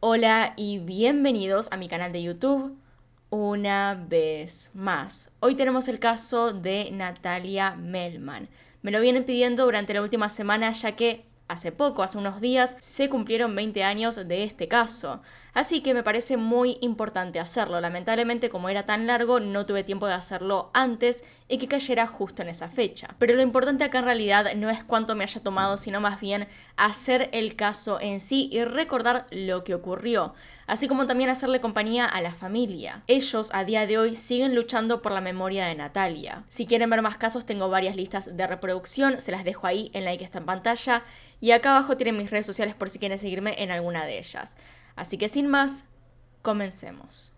Hola y bienvenidos a mi canal de YouTube una vez más. Hoy tenemos el caso de Natalia Melman. Me lo vienen pidiendo durante la última semana ya que hace unos días, se cumplieron 20 años de este caso. Así que me parece muy importante hacerlo. Lamentablemente, como era tan largo, no tuve tiempo de hacerlo antes y que cayera justo en esa fecha. Pero lo importante acá en realidad no es cuánto me haya tomado, sino más bien hacer el caso en sí y recordar lo que ocurrió, así como también hacerle compañía a la familia. Ellos a día de hoy siguen luchando por la memoria de Natalia. Si quieren ver más casos, tengo varias listas de reproducción, se las dejo ahí en la que está en pantalla, y acá abajo tienen mis redes sociales por si quieren seguirme en alguna de ellas. Así que sin más, comencemos.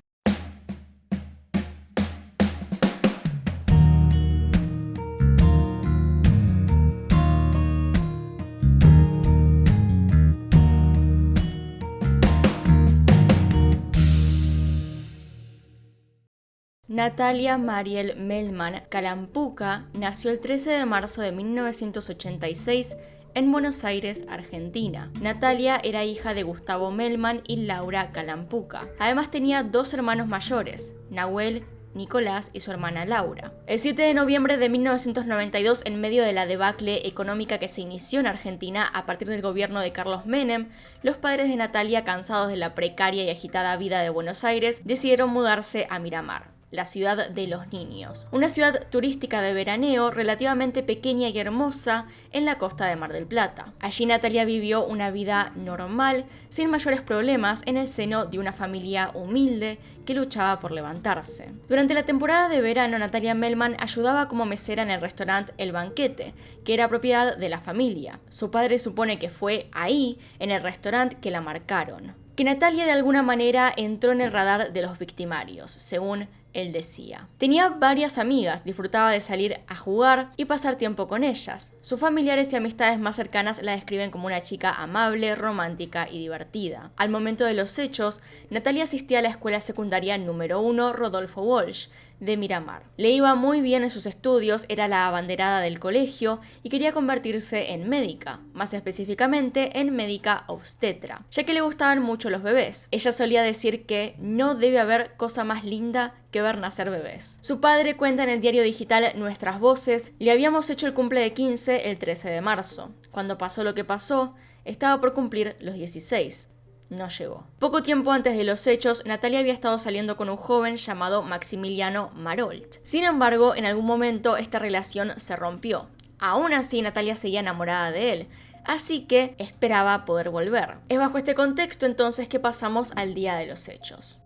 Natalia Mariel Melman Calampuca nació el 13 de marzo de 1986 en Buenos Aires, Argentina. Natalia era hija de Gustavo Melman y Laura Calampuca. Además tenía dos hermanos mayores, Nahuel, Nicolás y su hermana Laura. El 7 de noviembre de 1992, en medio de la debacle económica que se inició en Argentina a partir del gobierno de Carlos Menem, los padres de Natalia, cansados de la precaria y agitada vida de Buenos Aires, decidieron mudarse a Miramar, la ciudad de los niños, una ciudad turística de veraneo relativamente pequeña y hermosa en la costa de Mar del Plata. Allí Natalia vivió una vida normal, sin mayores problemas, en el seno de una familia humilde que luchaba por levantarse. Durante la temporada de verano, Natalia Melman ayudaba como mesera en el restaurante El Banquete, que era propiedad de la familia. Su padre supone que fue ahí, en el restaurante, que la marcaron. Que Natalia de alguna manera entró en el radar de los victimarios, según él decía. Tenía varias amigas, disfrutaba de salir a jugar y pasar tiempo con ellas. Sus familiares y amistades más cercanas la describen como una chica amable, romántica y divertida. Al momento de los hechos, Natalia asistía a la escuela secundaria número 1 Rodolfo Walsh de Miramar. Le iba muy bien en sus estudios, era la abanderada del colegio y quería convertirse en médica, más específicamente en médica obstetra, ya que le gustaban mucho los bebés. Ella solía decir que no debe haber cosa más linda que ver nacer bebés. Su padre cuenta en el diario digital Nuestras Voces: le habíamos hecho el cumple de 15 el 13 de marzo. Cuando pasó lo que pasó, estaba por cumplir los 16. No llegó. Poco tiempo antes de los hechos, Natalia había estado saliendo con un joven llamado Maximiliano Marolt. Sin embargo, en algún momento esta relación se rompió. Aún así, Natalia seguía enamorada de él, así que esperaba poder volver. Es bajo este contexto entonces que pasamos al día de los hechos.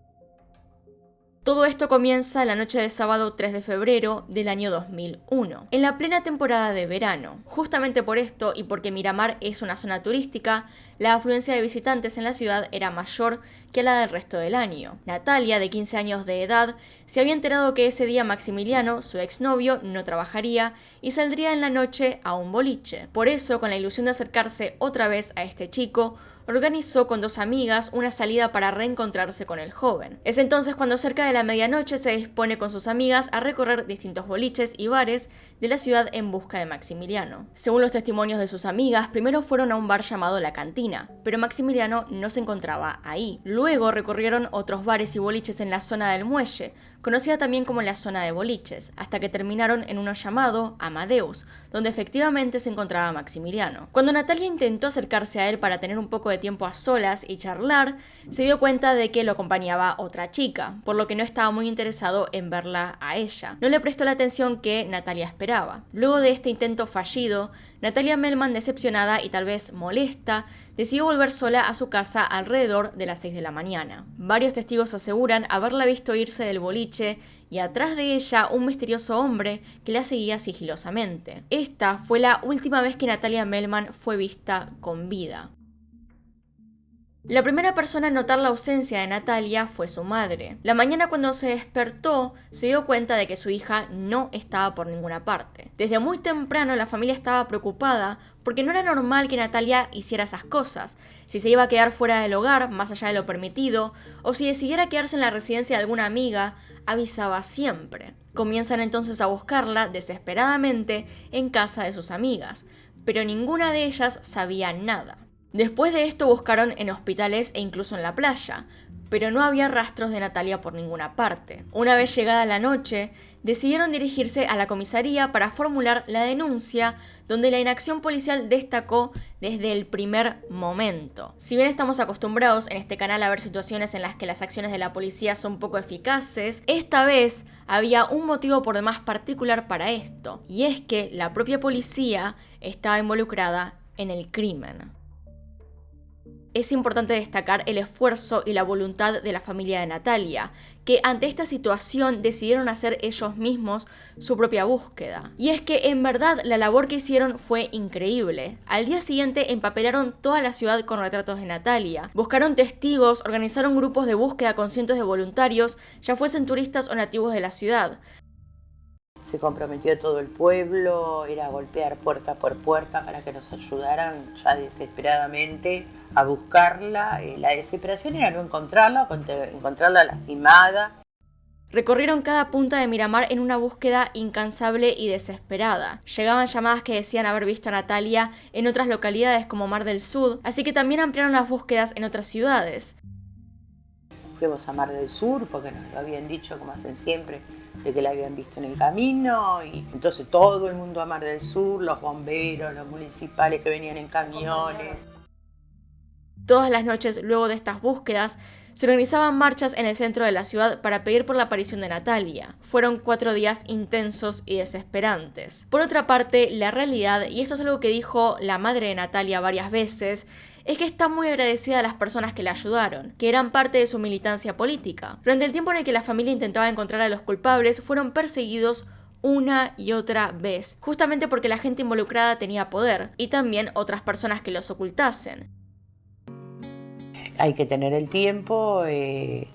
Todo esto comienza la noche de sábado 3 de febrero del año 2001, en la plena temporada de verano. Justamente por esto y porque Miramar es una zona turística, la afluencia de visitantes en la ciudad era mayor que la del resto del año. Natalia, de 15 años de edad, se había enterado que ese día Maximiliano, su exnovio, no trabajaría y saldría en la noche a un boliche. Por eso, con la ilusión de acercarse otra vez a este chico, organizó con dos amigas una salida para reencontrarse con el joven. Es entonces cuando cerca de la medianoche se dispone con sus amigas a recorrer distintos boliches y bares de la ciudad en busca de Maximiliano. Según los testimonios de sus amigas, primero fueron a un bar llamado La Cantina, pero Maximiliano no se encontraba ahí. Luego recorrieron otros bares y boliches en la zona del Muelle, conocida también como la zona de boliches, hasta que terminaron en uno llamado Amadeus, donde efectivamente se encontraba Maximiliano. Cuando Natalia intentó acercarse a él para tener un poco de tiempo a solas y charlar, se dio cuenta de que lo acompañaba otra chica, por lo que no estaba muy interesado en verla a ella. No le prestó la atención que Natalia esperaba. Luego de este intento fallido, Natalia Melman, decepcionada y tal vez molesta, decidió volver sola a su casa alrededor de las 6 de la mañana. Varios testigos aseguran haberla visto irse del boliche y atrás de ella un misterioso hombre que la seguía sigilosamente. Esta fue la última vez que Natalia Melman fue vista con vida. La primera persona en notar la ausencia de Natalia fue su madre. La mañana, cuando se despertó, se dio cuenta de que su hija no estaba por ninguna parte. Desde muy temprano la familia estaba preocupada porque no era normal que Natalia hiciera esas cosas, si se iba a quedar fuera del hogar, más allá de lo permitido, o si decidiera quedarse en la residencia de alguna amiga, avisaba siempre. Comienzan entonces a buscarla desesperadamente en casa de sus amigas, pero ninguna de ellas sabía nada. Después de esto buscaron en hospitales e incluso en la playa, pero no había rastros de Natalia por ninguna parte. Una vez llegada la noche, decidieron dirigirse a la comisaría para formular la denuncia, donde la inacción policial destacó desde el primer momento. Si bien estamos acostumbrados en este canal a ver situaciones en las que las acciones de la policía son poco eficaces, esta vez había un motivo por demás particular para esto, y es que la propia policía estaba involucrada en el crimen. Es importante destacar el esfuerzo y la voluntad de la familia de Natalia, que ante esta situación decidieron hacer ellos mismos su propia búsqueda. Y es que en verdad la labor que hicieron fue increíble. Al día siguiente empapelaron toda la ciudad con retratos de Natalia, buscaron testigos, organizaron grupos de búsqueda con cientos de voluntarios, ya fuesen turistas o nativos de la ciudad. Se comprometió todo el pueblo, era golpear puerta por puerta para que nos ayudaran ya desesperadamente a buscarla. La desesperación era no encontrarla, encontrarla lastimada. Recorrieron cada punta de Miramar en una búsqueda incansable y desesperada. Llegaban llamadas que decían haber visto a Natalia en otras localidades como Mar del Sur, así que también ampliaron las búsquedas en otras ciudades. Fuimos a Mar del Sur porque nos lo habían dicho, como hacen siempre, de que la habían visto en el camino, y entonces todo el mundo a Mar del Sur, los bomberos, los municipales que venían en camiones. Todas las noches, luego de estas búsquedas, se organizaban marchas en el centro de la ciudad para pedir por la aparición de Natalia. Fueron 4 días intensos y desesperantes. Por otra parte, la realidad, y esto es algo que dijo la madre de Natalia varias veces, es que está muy agradecida a las personas que la ayudaron, que eran parte de su militancia política. Durante el tiempo en el que la familia intentaba encontrar a los culpables, fueron perseguidos una y otra vez, justamente porque la gente involucrada tenía poder, y también otras personas que los ocultasen. Hay que tener el tiempo, el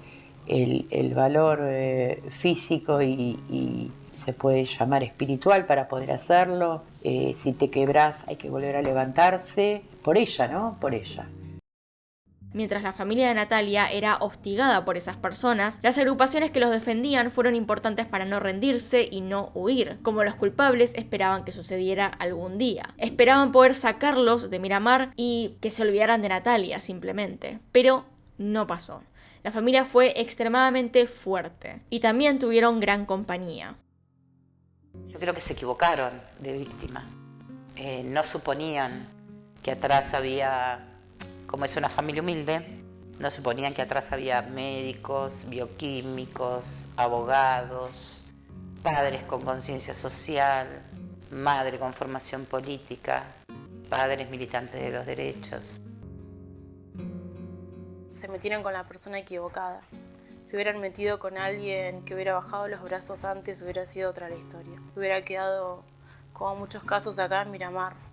valor físico y se puede llamar espiritual para poder hacerlo. Si te quebrás hay que volver a levantarse. Por ella, ¿no? Por ella. Mientras la familia de Natalia era hostigada por esas personas, las agrupaciones que los defendían fueron importantes para no rendirse y no huir, como los culpables esperaban que sucediera algún día. Esperaban poder sacarlos de Miramar y que se olvidaran de Natalia simplemente, pero no pasó. La familia fue extremadamente fuerte y también tuvieron gran compañía. Yo creo que se equivocaron de víctima. No suponían que atrás había, como es una familia humilde, no suponían que atrás había médicos, bioquímicos, abogados, padres con conciencia social, madre con formación política, padres militantes de los derechos. Se metieron con la persona equivocada. Si hubieran metido con alguien que hubiera bajado los brazos antes, hubiera sido otra la historia. Hubiera quedado, como muchos casos acá en Miramar.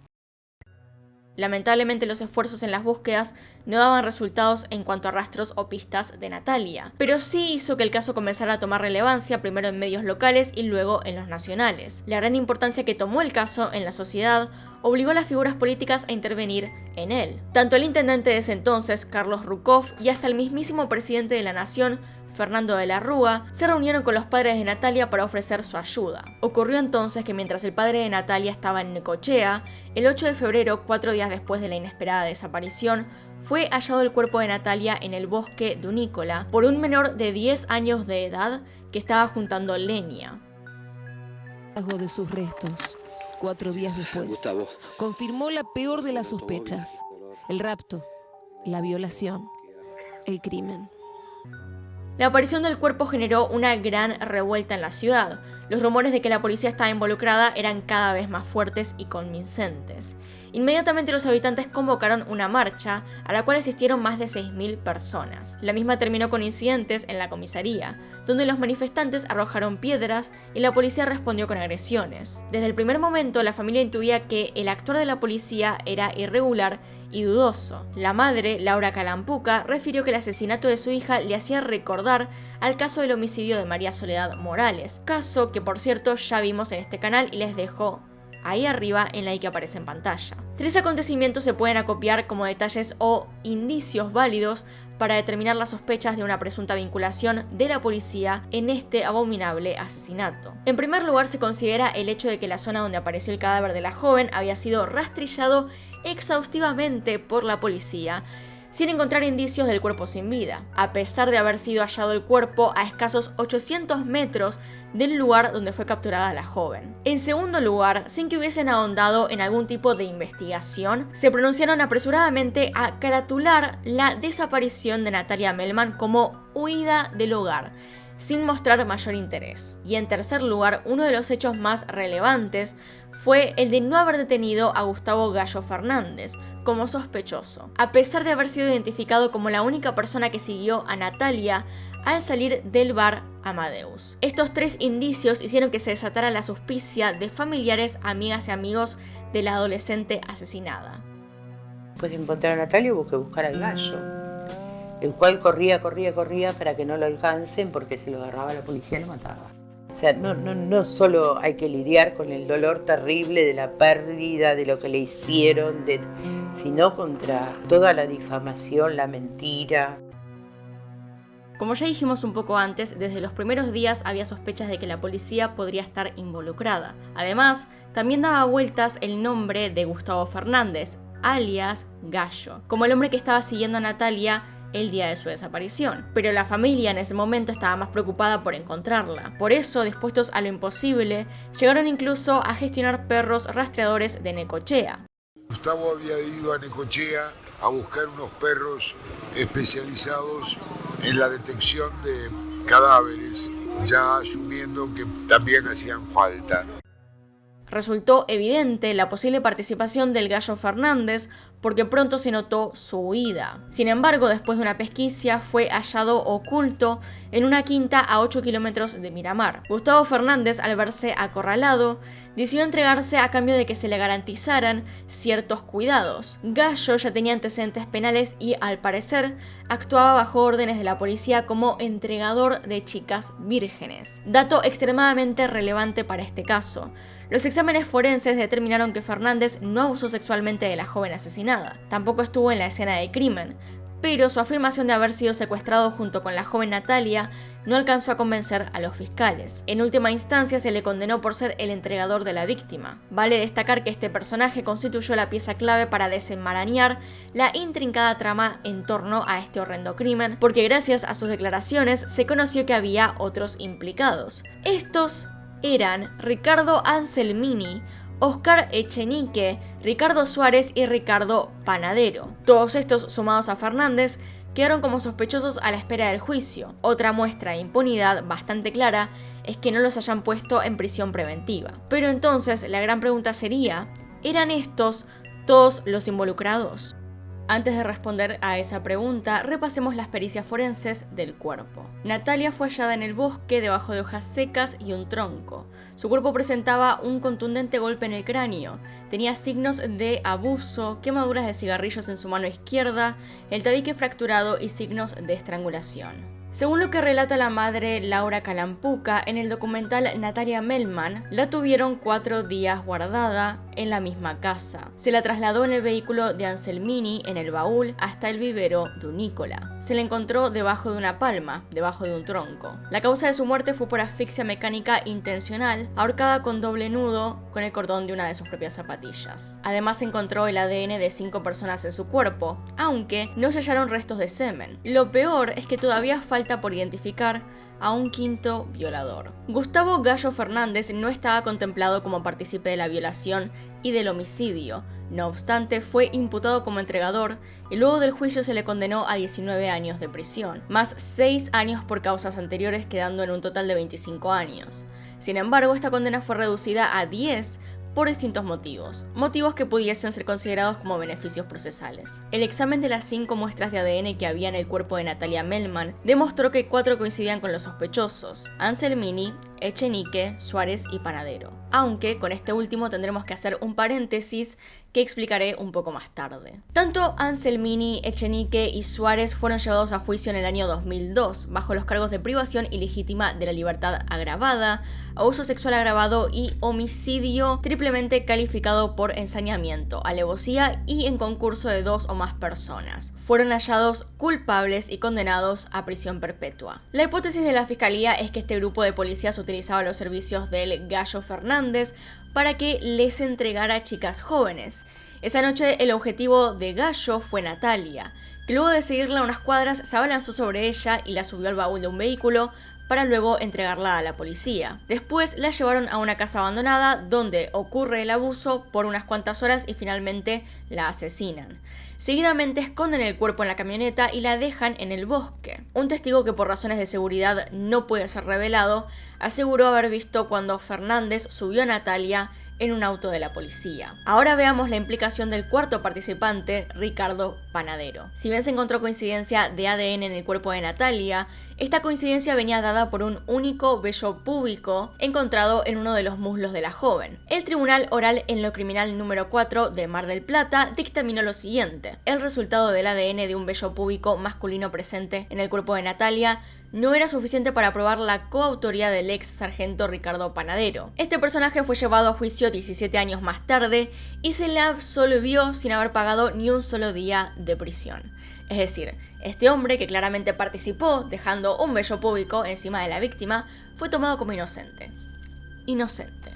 Lamentablemente los esfuerzos en las búsquedas no daban resultados en cuanto a rastros o pistas de Natalia, pero sí hizo que el caso comenzara a tomar relevancia primero en medios locales y luego en los nacionales. La gran importancia que tomó el caso en la sociedad obligó a las figuras políticas a intervenir en él. Tanto el intendente de ese entonces, Carlos Rucoff, y hasta el mismísimo presidente de la nación, Fernando de la Rúa, se reunieron con los padres de Natalia para ofrecer su ayuda. Ocurrió entonces que mientras el padre de Natalia estaba en Necochea, el 8 de febrero, 4 días después de la inesperada desaparición, fue hallado el cuerpo de Natalia en el bosque de Unícola por un menor de 10 años de edad que estaba juntando leña. De sus restos, 4 días después, confirmó la peor de las sospechas: el rapto, la violación, el crimen. La aparición del cuerpo generó una gran revuelta en la ciudad. Los rumores de que la policía estaba involucrada eran cada vez más fuertes y convincentes. Inmediatamente los habitantes convocaron una marcha, a la cual asistieron más de 6.000 personas. La misma terminó con incidentes en la comisaría, donde los manifestantes arrojaron piedras y la policía respondió con agresiones. Desde el primer momento, la familia intuía que el actuar de la policía era irregular y dudoso. La madre, Laura Calampuca, refirió que el asesinato de su hija le hacía recordar al caso del homicidio de María Soledad Morales, caso que por cierto ya vimos en este canal y les dejo ahí arriba en la I que aparece en pantalla. 3 acontecimientos se pueden acopiar como detalles o indicios válidos para determinar las sospechas de una presunta vinculación de la policía en este abominable asesinato. En primer lugar, se considera el hecho de que la zona donde apareció el cadáver de la joven había sido rastrillado exhaustivamente por la policía, sin encontrar indicios del cuerpo sin vida, a pesar de haber sido hallado el cuerpo a escasos 800 metros del lugar donde fue capturada la joven. En segundo lugar, sin que hubiesen ahondado en algún tipo de investigación, se pronunciaron apresuradamente a caratular la desaparición de Natalia Melman como huida del hogar, sin mostrar mayor interés. Y en tercer lugar, uno de los hechos más relevantes fue el de no haber detenido a Gustavo Gallo Fernández como sospechoso, a pesar de haber sido identificado como la única persona que siguió a Natalia al salir del bar Amadeus. Estos tres indicios hicieron que se desatara la suspicia de familiares, amigas y amigos de la adolescente asesinada. Después de encontrar a Natalia hubo que buscar al Gallo, el cual corría para que no lo alcancen, porque se lo agarraba la policía y lo mataba. O sea, no solo hay que lidiar con el dolor terrible de la pérdida, de lo que le hicieron, sino contra toda la difamación, la mentira. Como ya dijimos un poco antes, desde los primeros días había sospechas de que la policía podría estar involucrada. Además, también daba vueltas el nombre de Gustavo Fernández, alias Gallo, como el hombre que estaba siguiendo a Natalia el día de su desaparición. Pero la familia en ese momento estaba más preocupada por encontrarla. Por eso, dispuestos a lo imposible, llegaron incluso a gestionar perros rastreadores de Necochea. Gustavo había ido a Necochea a buscar unos perros especializados en la detección de cadáveres, ya asumiendo que también hacían falta. Resultó evidente la posible participación del Gallo Fernández porque pronto se notó su huida. Sin embargo, después de una pesquisa, fue hallado oculto en una quinta a 8 kilómetros de Miramar. Gustavo Fernández, al verse acorralado, decidió entregarse a cambio de que se le garantizaran ciertos cuidados. Gallo ya tenía antecedentes penales y, al parecer, actuaba bajo órdenes de la policía como entregador de chicas vírgenes. Dato extremadamente relevante para este caso. Los exámenes forenses determinaron que Fernández no abusó sexualmente de la joven asesinada. Tampoco estuvo en la escena del crimen, pero su afirmación de haber sido secuestrado junto con la joven Natalia no alcanzó a convencer a los fiscales. En última instancia se le condenó por ser el entregador de la víctima. Vale destacar que este personaje constituyó la pieza clave para desenmarañar la intrincada trama en torno a este horrendo crimen, porque gracias a sus declaraciones se conoció que había otros implicados. Estos eran Ricardo Anselmini, Oscar Echenique, Ricardo Suárez y Ricardo Panadero. Todos estos, sumados a Fernández, quedaron como sospechosos a la espera del juicio. Otra muestra de impunidad bastante clara es que no los hayan puesto en prisión preventiva. Pero entonces la gran pregunta sería, ¿eran estos todos los involucrados? Antes de responder a esa pregunta, repasemos las pericias forenses del cuerpo. Natalia fue hallada en el bosque debajo de hojas secas y un tronco. Su cuerpo presentaba un contundente golpe en el cráneo, tenía signos de abuso, quemaduras de cigarrillos en su mano izquierda, el tabique fracturado y signos de estrangulación. Según lo que relata la madre Laura Calampuca en el documental Natalia Melman, la tuvieron 4 días guardada en la misma casa. Se la trasladó en el vehículo de Anselmini en el baúl hasta el vivero de Unícola. Se la encontró debajo de una palma, debajo de un tronco. La causa de su muerte fue por asfixia mecánica intencional, ahorcada con doble nudo con el cordón de una de sus propias zapatillas. Además se encontró el ADN de 5 personas en su cuerpo, aunque no se hallaron restos de semen. Lo peor es que todavía falta por identificar a un quinto violador. Gustavo Gallo Fernández no estaba contemplado como partícipe de la violación y del homicidio. No obstante, fue imputado como entregador y luego del juicio se le condenó a 19 años de prisión, más 6 años por causas anteriores, quedando en un total de 25 años. Sin embargo, esta condena fue reducida a 10 por distintos motivos que pudiesen ser considerados como beneficios procesales. El examen de las 5 muestras de ADN que había en el cuerpo de Natalia Melman demostró que 4 coincidían con los sospechosos: Anselmini, Echenique, Suárez y Panadero. Aunque con este último tendremos que hacer un paréntesis que explicaré un poco más tarde. Tanto Anselmini, Echenique y Suárez fueron llevados a juicio en el año 2002 bajo los cargos de privación ilegítima de la libertad agravada, abuso sexual agravado y homicidio triplemente calificado por ensañamiento, alevosía y en concurso de 2 o más personas. Fueron hallados culpables y condenados a prisión perpetua. La hipótesis de la fiscalía es que este grupo de policías utilizó utilizaba los servicios del Gallo Fernández para que les entregara chicas jóvenes. Esa noche el objetivo de Gallo fue Natalia, que luego de seguirla unas cuadras se abalanzó sobre ella y la subió al baúl de un vehículo para luego entregarla a la policía. Después la llevaron a una casa abandonada donde ocurre el abuso por unas cuantas horas y finalmente la asesinan. Seguidamente esconden el cuerpo en la camioneta y la dejan en el bosque. Un testigo que por razones de seguridad no puede ser revelado aseguró haber visto cuando Fernández subió a Natalia en un auto de la policía. Ahora veamos la implicación del cuarto participante, Ricardo Panadero. Si bien se encontró coincidencia de ADN en el cuerpo de Natalia, esta coincidencia venía dada por un único vello púbico encontrado en uno de los muslos de la joven. El Tribunal Oral en lo Criminal número 4 de Mar del Plata dictaminó lo siguiente: el resultado del ADN de un vello púbico masculino presente en el cuerpo de Natalia no era suficiente para probar la coautoría del ex sargento Ricardo Panadero. Este personaje fue llevado a juicio 17 años más tarde y se le absolvió sin haber pagado ni un solo día de prisión. Es decir, este hombre, que claramente participó dejando un vello púbico encima de la víctima, fue tomado como inocente. Inocente.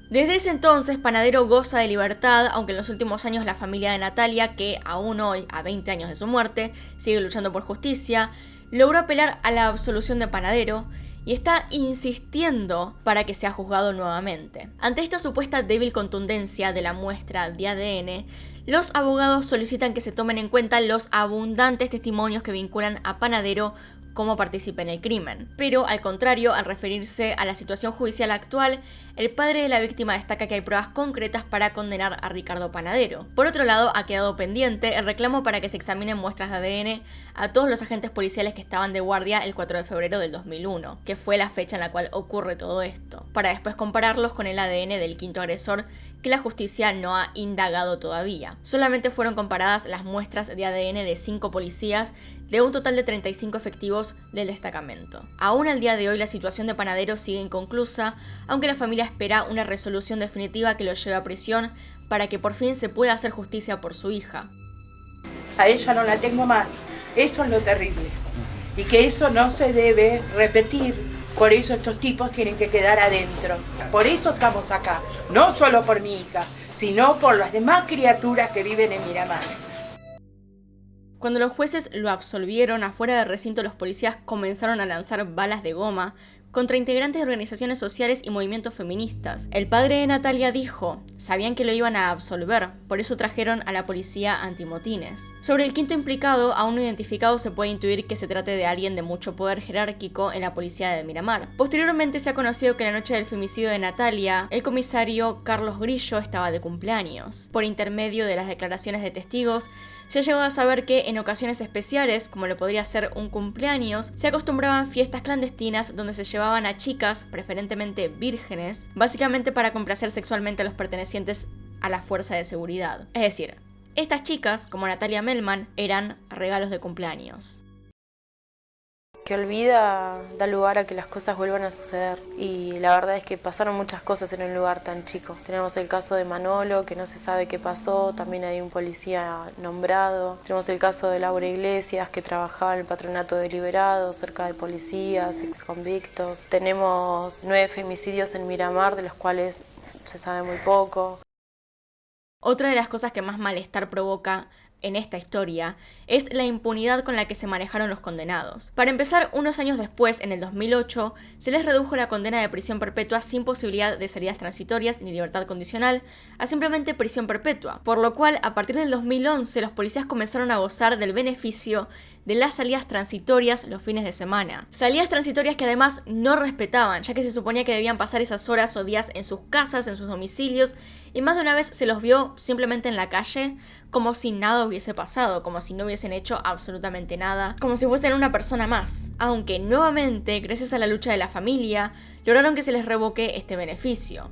Desde ese entonces, Panadero goza de libertad, aunque en los últimos años la familia de Natalia, que aún hoy, a 20 años de su muerte, sigue luchando por justicia, logró apelar a la absolución de Panadero y está insistiendo para que sea juzgado nuevamente. Ante esta supuesta débil contundencia de la muestra de ADN, los abogados solicitan que se tomen en cuenta los abundantes testimonios que vinculan a Panadero como partícipe en el crimen. Pero, al contrario, al referirse a la situación judicial actual, el padre de la víctima destaca que hay pruebas concretas para condenar a Ricardo Panadero. Por otro lado, ha quedado pendiente el reclamo para que se examinen muestras de ADN a todos los agentes policiales que estaban de guardia el 4 de febrero del 2001, que fue la fecha en la cual ocurre todo esto, para después compararlos con el ADN del quinto agresor que la justicia no ha indagado todavía. Solamente fueron comparadas las muestras de ADN de 5 policías de un total de 35 efectivos del destacamento. Aún al día de hoy la situación de Panadero sigue inconclusa, aunque la familia espera una resolución definitiva que lo lleve a prisión para que por fin se pueda hacer justicia por su hija. A ella no la tengo más, eso es lo terrible, y que eso no se debe repetir. Por eso estos tipos tienen que quedar adentro. Por eso estamos acá, no solo por mi hija, sino por las demás criaturas que viven en Miramar. Cuando los jueces lo absolvieron, afuera del recinto los policías comenzaron a lanzar balas de goma contra integrantes de organizaciones sociales y movimientos feministas. El padre de Natalia dijo: sabían que lo iban a absolver, por eso trajeron a la policía antimotines. Sobre el quinto implicado, aún no identificado, se puede intuir que se trate de alguien de mucho poder jerárquico en la policía de Miramar. Posteriormente se ha conocido que la noche del femicidio de Natalia, el comisario Carlos Grillo estaba de cumpleaños. Por intermedio de las declaraciones de testigos, se ha llegado a saber que en ocasiones especiales, como lo podría ser un cumpleaños, se acostumbraban fiestas clandestinas donde se llevaban a chicas, preferentemente vírgenes, básicamente para complacer sexualmente a los pertenecientes a la fuerza de seguridad. Es decir, estas chicas, como Natalia Melman, eran regalos de cumpleaños. Que olvida da lugar a que las cosas vuelvan a suceder, y la verdad es que pasaron muchas cosas en un lugar tan chico. Tenemos el caso de Manolo, que no se sabe qué pasó, también hay un policía nombrado. Tenemos el caso de Laura Iglesias, que trabajaba en el patronato de liberados, cerca de policías, exconvictos. Tenemos 9 femicidios en Miramar, de los cuales se sabe muy poco. Otra de las cosas que más malestar provoca en esta historia es la impunidad con la que se manejaron los condenados. Para empezar, unos años después, en el 2008, se les redujo la condena de prisión perpetua sin posibilidad de salidas transitorias ni libertad condicional a simplemente prisión perpetua, por lo cual a partir del 2011 los policías comenzaron a gozar del beneficio de las salidas transitorias los fines de semana. Salidas transitorias que además no respetaban, ya que se suponía que debían pasar esas horas o días en sus casas, en sus domicilios, y más de una vez se los vio simplemente en la calle, como si nada hubiese pasado, como si no hubiesen hecho absolutamente nada, como si fuesen una persona más. Aunque nuevamente, gracias a la lucha de la familia, lograron que se les revoque este beneficio.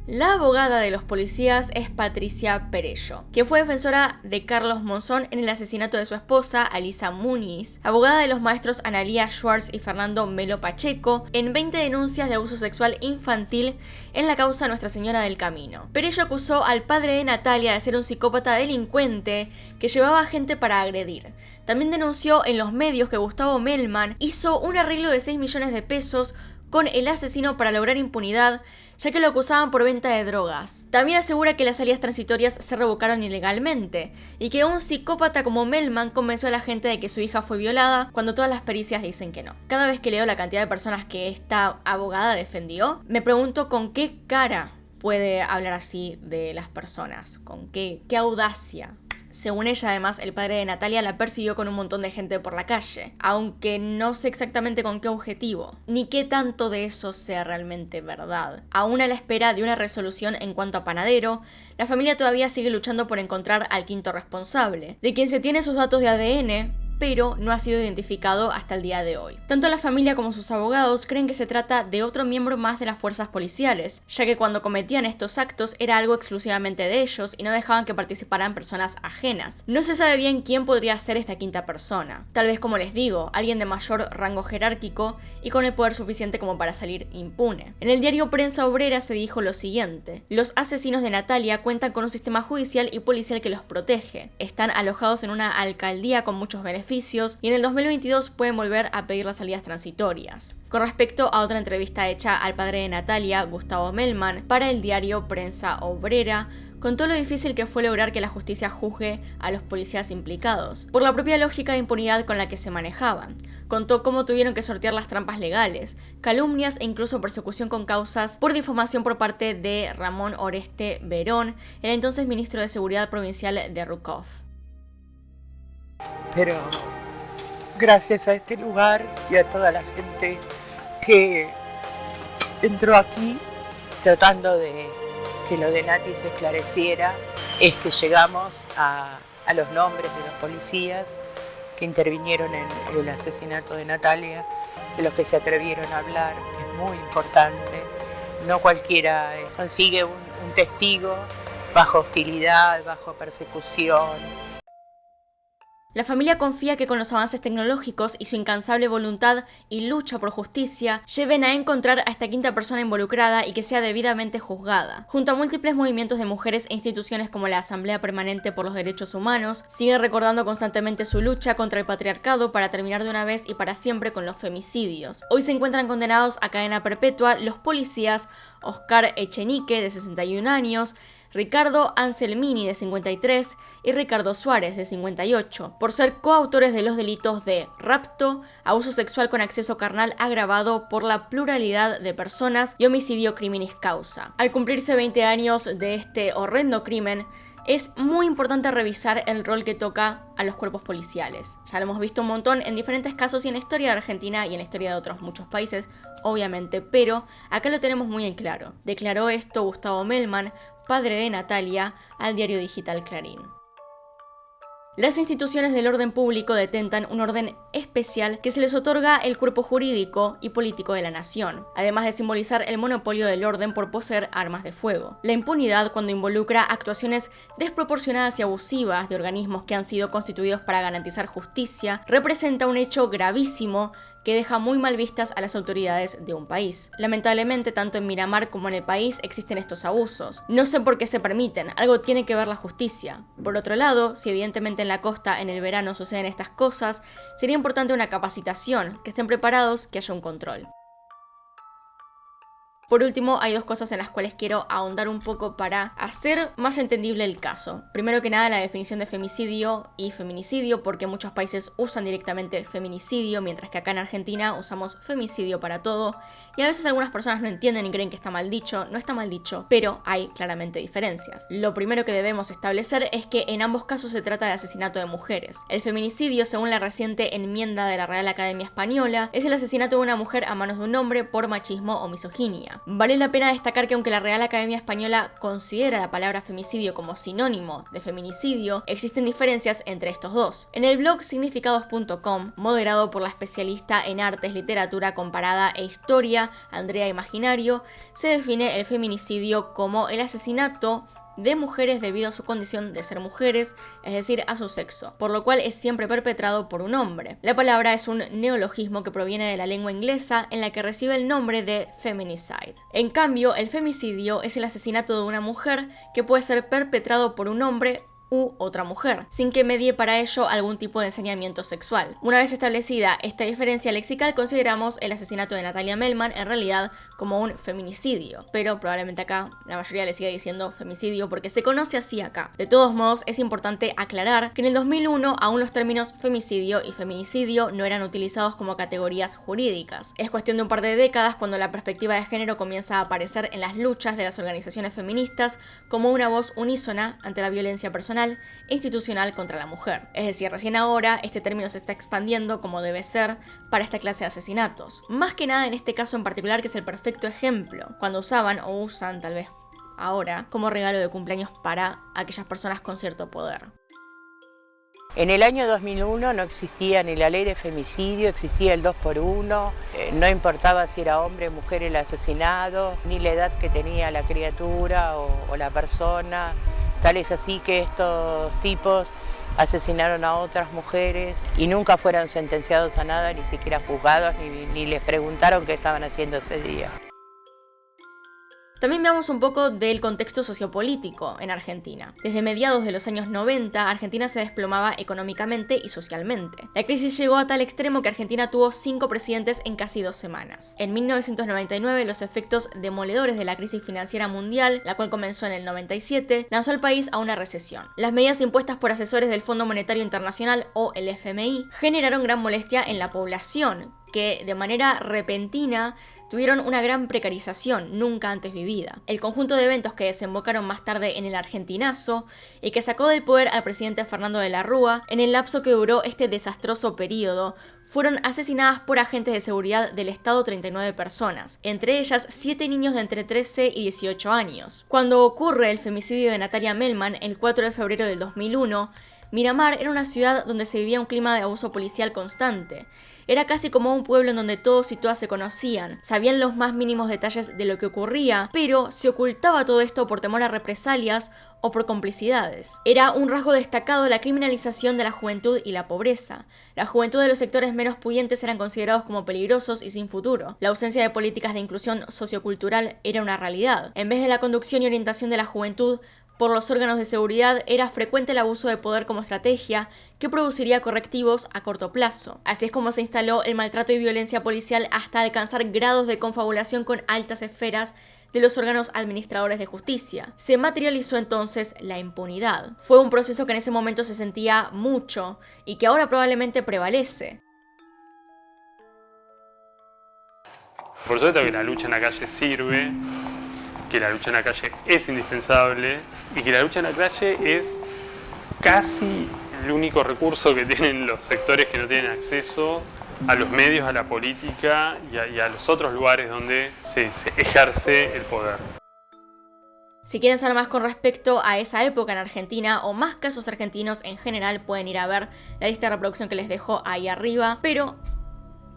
La abogada de los policías es Patricia Perello, que fue defensora de Carlos Monzón en el asesinato de su esposa, Alisa Muniz, abogada de los maestros Analía Schwartz y Fernando Melo Pacheco, en 20 denuncias de abuso sexual infantil en la causa Nuestra Señora del Camino. Perello acusó al padre de Natalia de ser un psicópata delincuente que llevaba a gente para agredir. También denunció en los medios que Gustavo Melman hizo un arreglo de 6 millones de pesos con el asesino para lograr impunidad, ya que lo acusaban por venta de drogas. También asegura que las salidas transitorias se revocaron ilegalmente, y que un psicópata como Melman convenció a la gente de que su hija fue violada, cuando todas las pericias dicen que no. Cada vez que leo la cantidad de personas que esta abogada defendió, me pregunto con qué cara puede hablar así de las personas, con qué audacia. Según ella, además, el padre de Natalia la persiguió con un montón de gente por la calle, aunque no sé exactamente con qué objetivo, ni qué tanto de eso sea realmente verdad. Aún a la espera de una resolución en cuanto a Panadero, la familia todavía sigue luchando por encontrar al quinto responsable, de quien se tiene sus datos de ADN, pero no ha sido identificado hasta el día de hoy. Tanto la familia como sus abogados creen que se trata de otro miembro más de las fuerzas policiales, ya que cuando cometían estos actos era algo exclusivamente de ellos y no dejaban que participaran personas ajenas. No se sabe bien quién podría ser esta quinta persona. Tal vez, como les digo, alguien de mayor rango jerárquico y con el poder suficiente como para salir impune. En el diario Prensa Obrera se dijo lo siguiente: los asesinos de Natalia cuentan con un sistema judicial y policial que los protege. Están alojados en una alcaldía con muchos beneficios y en el 2022 pueden volver a pedir las salidas transitorias. Con respecto a otra entrevista hecha al padre de Natalia, Gustavo Melman, para el diario Prensa Obrera, contó lo difícil que fue lograr que la justicia juzgue a los policías implicados, por la propia lógica de impunidad con la que se manejaban. Contó cómo tuvieron que sortear las trampas legales, calumnias e incluso persecución con causas por difamación por parte de Ramón Oreste Verón, el entonces ministro de Seguridad Provincial de Rukov. Pero gracias a este lugar y a toda la gente que entró aquí tratando de que lo de Nati se esclareciera, es que llegamos a los nombres de los policías que intervinieron en el asesinato de Natalia, de los que se atrevieron a hablar, que es muy importante. No cualquiera consigue un testigo bajo hostilidad, bajo persecución. La familia confía que con los avances tecnológicos y su incansable voluntad y lucha por justicia lleven a encontrar a esta quinta persona involucrada y que sea debidamente juzgada. Junto a múltiples movimientos de mujeres e instituciones como la Asamblea Permanente por los Derechos Humanos, sigue recordando constantemente su lucha contra el patriarcado para terminar de una vez y para siempre con los femicidios. Hoy se encuentran condenados a cadena perpetua los policías Oscar Echenique, de 61 años, Ricardo Anselmini, de 53, y Ricardo Suárez, de 58, por ser coautores de los delitos de rapto, abuso sexual con acceso carnal agravado por la pluralidad de personas y homicidio criminis causa. Al cumplirse 20 años de este horrendo crimen, es muy importante revisar el rol que toca a los cuerpos policiales. Ya lo hemos visto un montón en diferentes casos y en la historia de Argentina y en la historia de otros muchos países, obviamente, pero acá lo tenemos muy en claro. Declaró esto Gustavo Melman, padre de Natalia, al diario digital Clarín. Las instituciones del orden público detentan un orden especial que se les otorga el cuerpo jurídico y político de la nación, además de simbolizar el monopolio del orden por poseer armas de fuego. La impunidad, cuando involucra actuaciones desproporcionadas y abusivas de organismos que han sido constituidos para garantizar justicia, representa un hecho gravísimo que deja muy mal vistas a las autoridades de un país. Lamentablemente, tanto en Miramar como en el país existen estos abusos. No sé por qué se permiten, algo tiene que ver la justicia. Por otro lado, si evidentemente en la costa en el verano suceden estas cosas, sería importante una capacitación, que estén preparados, que haya un control. Por último, hay dos cosas en las cuales quiero ahondar un poco para hacer más entendible el caso. Primero que nada, la definición de femicidio y feminicidio, porque muchos países usan directamente feminicidio, mientras que acá en Argentina usamos femicidio para todo. Y a veces algunas personas no entienden y creen que está mal dicho. No está mal dicho, pero hay claramente diferencias. Lo primero que debemos establecer es que en ambos casos se trata de asesinato de mujeres. El feminicidio, según la reciente enmienda de la Real Academia Española, es el asesinato de una mujer a manos de un hombre por machismo o misoginia. Vale la pena destacar que aunque la Real Academia Española considera la palabra femicidio como sinónimo de feminicidio, existen diferencias entre estos dos. En el blog significados.com, moderado por la especialista en artes, literatura comparada e historia, Andrea Imaginario, se define el feminicidio como el asesinato de mujeres debido a su condición de ser mujeres, es decir, a su sexo, por lo cual es siempre perpetrado por un hombre. La palabra es un neologismo que proviene de la lengua inglesa en la que recibe el nombre de feminicide. En cambio, el femicidio es el asesinato de una mujer que puede ser perpetrado por un hombre u otra mujer, sin que medie para ello algún tipo de ensañamiento sexual. Una vez establecida esta diferencia lexical, consideramos el asesinato de Natalia Melman en realidad como un feminicidio, pero probablemente acá la mayoría le sigue diciendo femicidio porque se conoce así acá. De todos modos, es importante aclarar que en el 2001 aún los términos femicidio y feminicidio no eran utilizados como categorías jurídicas. Es cuestión de un par de décadas cuando la perspectiva de género comienza a aparecer en las luchas de las organizaciones feministas como una voz unísona ante la violencia personal e institucional contra la mujer. Es decir, recién ahora este término se está expandiendo como debe ser para esta clase de asesinatos. Más que nada en este caso en particular, que es el perfecto ejemplo, cuando usaban o usan tal vez ahora como regalo de cumpleaños para aquellas personas con cierto poder. En el año 2001 no existía ni la ley de femicidio, existía el 2x1, no importaba si era hombre o mujer el asesinado, ni la edad que tenía la criatura o la persona. Tal es así que estos tipos asesinaron a otras mujeres y nunca fueron sentenciados a nada, ni siquiera juzgados, ni les preguntaron qué estaban haciendo ese día. También veamos un poco del contexto sociopolítico en Argentina. Desde mediados de los años 90, Argentina se desplomaba económicamente y socialmente. La crisis llegó a tal extremo que Argentina tuvo 5 presidentes en casi 2 semanas. En 1999, los efectos demoledores de la crisis financiera mundial, la cual comenzó en el 97, lanzó al país a una recesión. Las medidas impuestas por asesores del Fondo Monetario Internacional, o el FMI, generaron gran molestia en la población, que de manera repentina tuvieron una gran precarización nunca antes vivida. El conjunto de eventos que desembocaron más tarde en el argentinazo y que sacó del poder al presidente Fernando de la Rúa, en el lapso que duró este desastroso periodo, fueron asesinadas por agentes de seguridad del Estado 39 personas, entre ellas 7 niños de entre 13 y 18 años. Cuando ocurre el femicidio de Natalia Melman el 4 de febrero del 2001, Miramar era una ciudad donde se vivía un clima de abuso policial constante. Era casi como un pueblo en donde todos y todas se conocían, sabían los más mínimos detalles de lo que ocurría, pero se ocultaba todo esto por temor a represalias o por complicidades. Era un rasgo destacado la criminalización de la juventud y la pobreza. La juventud de los sectores menos pudientes eran considerados como peligrosos y sin futuro. La ausencia de políticas de inclusión sociocultural era una realidad. En vez de la conducción y orientación de la juventud por los órganos de seguridad, era frecuente el abuso de poder como estrategia que produciría correctivos a corto plazo. Así es como se instaló el maltrato y violencia policial hasta alcanzar grados de confabulación con altas esferas de los órganos administradores de justicia. Se materializó entonces la impunidad. Fue un proceso que en ese momento se sentía mucho y que ahora probablemente prevalece. Por supuesto que la lucha en la calle sirve, que la lucha en la calle es indispensable y que la lucha en la calle es casi el único recurso que tienen los sectores que no tienen acceso a los medios, a la política y a los otros lugares donde se ejerce el poder. Si quieren saber más con respecto a esa época en Argentina o más casos argentinos en general, pueden ir a ver la lista de reproducción que les dejo ahí arriba, pero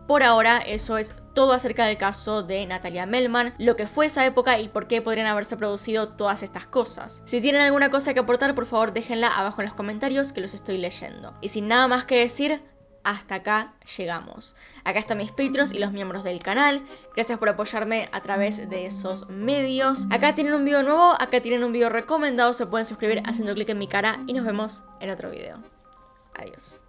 por ahora eso es todo acerca del caso de Natalia Melman, lo que fue esa época y por qué podrían haberse producido todas estas cosas. Si tienen alguna cosa que aportar, por favor déjenla abajo en los comentarios que los estoy leyendo. Y sin nada más que decir, hasta acá llegamos. Acá están mis Patreons y los miembros del canal. Gracias por apoyarme a través de esos medios. Acá tienen un video nuevo, acá tienen un video recomendado. Se pueden suscribir haciendo clic en mi cara y nos vemos en otro video. Adiós.